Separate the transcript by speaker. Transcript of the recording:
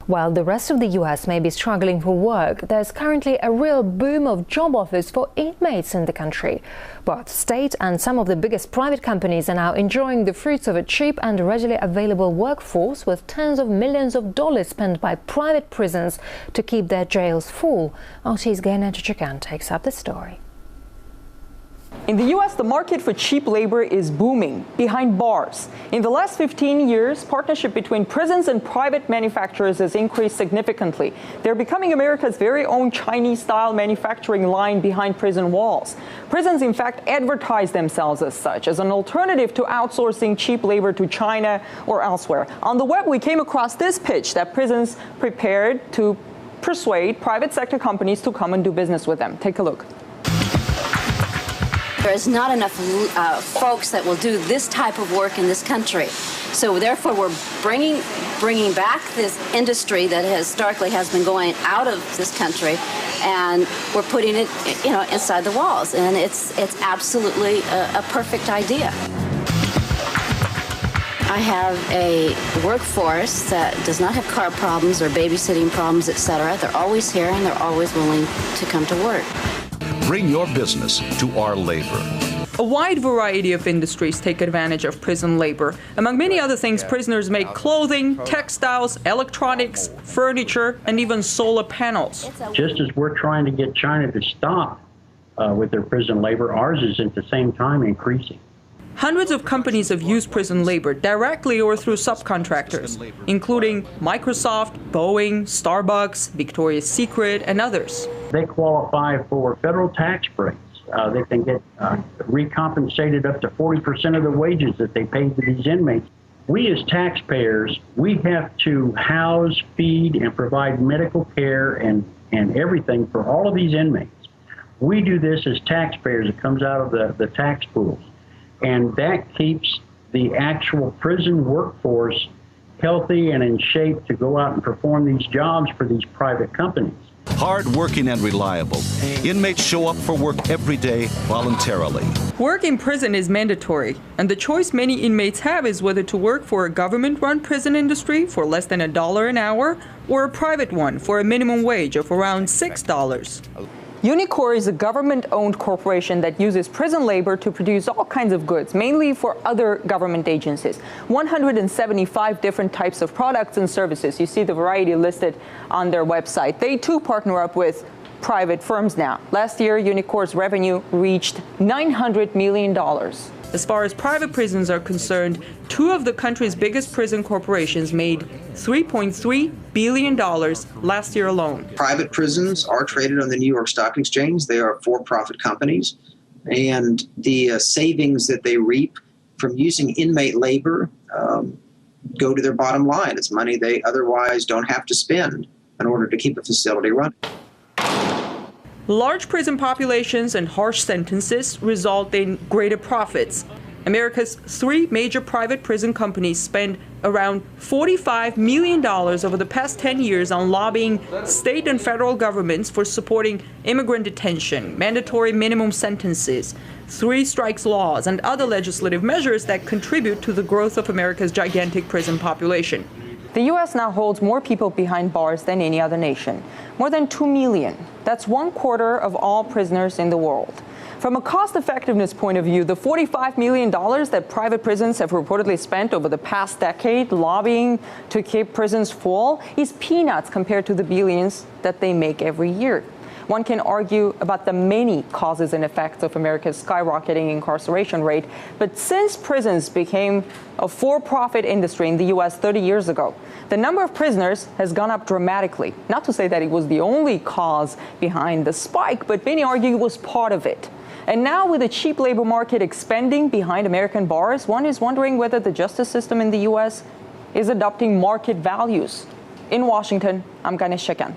Speaker 1: While the rest of the US may be struggling for work, there's currently a real boom of job offers for inmates in the country. Both state and some of the biggest private companies are now enjoying the fruits of a cheap and readily available workforce, with tens of millions of dollars spent by private prisons to keep their jails full. RT's Gaina Chichikan takes up the story.
Speaker 2: In the U.S., the market for cheap labor is booming behind bars. In the last 15 years, partnership between prisons and private manufacturers has increased significantly. They're becoming America's very own Chinese-style manufacturing line behind prison walls. Prisons, in fact, advertise themselves as such, as an alternative to outsourcing cheap labor to China or elsewhere. On the web, we came across this pitch that prisons prepared to persuade private sector companies to come and do business with them. Take a look.
Speaker 3: There's not enough folks that will do this type of work in this country. So therefore, we're bringing back this industry that historically has been going out of this country, and we're putting it, inside the walls. And it's absolutely a perfect idea. I have a workforce that does not have car problems or babysitting problems, etc. They're always here, and they're always willing to come to work.
Speaker 4: Bring your business to our labor.
Speaker 2: A wide variety of industries take advantage of prison labor. Among many other things, prisoners make clothing, textiles, electronics, furniture, and even solar panels.
Speaker 5: Just as we're trying to get China to stop with their prison labor, ours is at the same time increasing.
Speaker 2: Hundreds of companies have used prison labor directly or through subcontractors, including Microsoft, Boeing, Starbucks, Victoria's Secret, and others.
Speaker 5: They qualify for federal tax breaks. They can get recompensated up to 40% of the wages that they pay to these inmates. We as taxpayers, we have to house, feed, and provide medical care and everything for all of these inmates. We do this as taxpayers. It comes out of the tax pools. And that keeps the actual prison workforce healthy and in shape to go out and perform these jobs for these private companies.
Speaker 4: Hard-working and reliable, inmates show up for work every day voluntarily.
Speaker 2: Work in prison is mandatory, and the choice many inmates have is whether to work for a government-run prison industry for less than $1 an hour or a private one for a minimum wage of around $6. Unicor is a government-owned corporation that uses prison labor to produce all kinds of goods, mainly for other government agencies. 175 different types of products and services. You see the variety listed on their website. They too partner up with private firms now. Last year, Unicor's revenue reached $900 million. As far as private prisons are concerned, two of the country's biggest prison corporations made $3.3 billion last year alone.
Speaker 6: Private prisons are traded on the New York Stock Exchange. They are for-profit companies, and the savings that they reap from using inmate labor go to their bottom line. It's money they otherwise don't have to spend in order to keep a facility running.
Speaker 2: Large prison populations and harsh sentences result in greater profits. America's three major private prison companies spend around $45 million over the past 10 years on lobbying state and federal governments for supporting immigrant detention, mandatory minimum sentences, three strikes laws, and other legislative measures that contribute to the growth of America's gigantic prison population. The U.S. now holds more people behind bars than any other nation, more than 2 million. That's 1/4 of all prisoners in the world. From a cost-effectiveness point of view, the $45 million that private prisons have reportedly spent over the past decade lobbying to keep prisons full is peanuts compared to the billions that they make every year. One can argue about the many causes and effects of America's skyrocketing incarceration rate, but since prisons became a for-profit industry in the U.S. 30 years ago, the number of prisoners has gone up dramatically. Not to say that it was the only cause behind the spike, but many argue it was part of it. And now, with the cheap labor market expanding behind American bars, one is wondering whether the justice system in the U.S. is adopting market values. In Washington, I'm Ganesh Shekan.